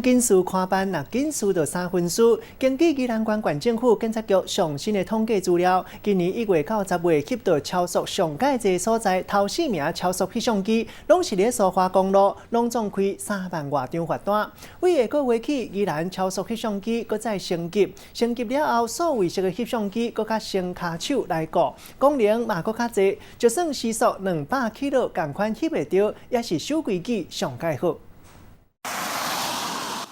警司看班，那警司就3分数。根据宜兰县县政府警察局上新的统计资料，今年1月到10月翕到超速上界侪所在，头4名超速翕相机，拢是咧苏花公路，拢总开3万外张罚单。为下个月起，宜兰超速翕相机搁再升级，升级了后，数位式的翕相机搁较先骹手来顾，功能嘛搁较侪，就算时速200km，同款翕会到，也是守规矩上界好。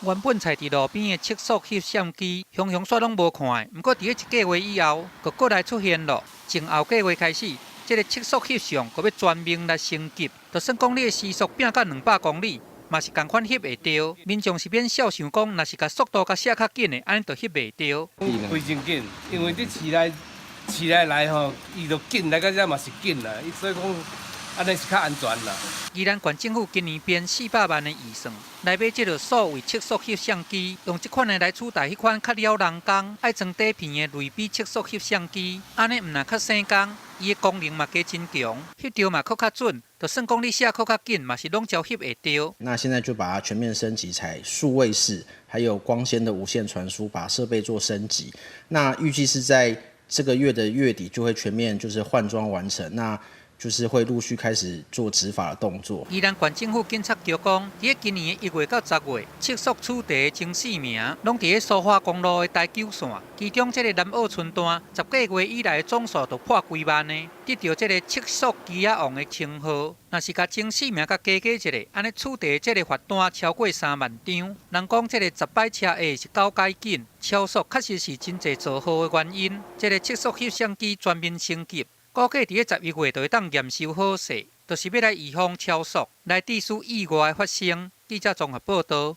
原本踩伫路边的测速翕相机，雄雄煞拢无看的。不过伫咧1个月以后，佫过来出现了。从后个月开始，这个测速翕相佫要专门来升级。就算讲你的时速拼到200公里，嘛是同款翕会到。民众是免笑想讲，若是甲速度甲写较紧的，安尼就翕袂到。非常紧，因为你市内来吼，伊就紧来，到遮嘛是紧啦，所以讲。 安尼是较安全啦。宜兰县政府今年编400万的预算来买这个数位测速翕相机，用这款的来取代迄款较了人工、爱装底片的类比测速翕相机。安尼唔但较省工，伊的功能嘛加真强，翕到嘛佫较准。就算讲你写佫较紧，嘛是拢照翕会到。那现在就把它全面升级，采数位式，还有光纤的无线传输，把设备做升级。那预计是在这个月的月底就会全面就是换装完成。那 就是会陆续开始做执法的动作。宜兰县政府警察局讲，伫今年的1月到10月，测速处地前4名，拢伫苏花公路的台九线。其中，这个南澳村段10个月以来的总数就破几万呢，得到这个测速机仔王的称号。若是甲前4名甲加一下，安尼处地这个罚单超过3万张。人讲这个10摆车下是9解紧，超速确实是真侪造号的原因。这个测速翕相机全面升级。 估计伫11月就会当验收好势，就是要来预防超速，来致使意外发生。记者综合报道。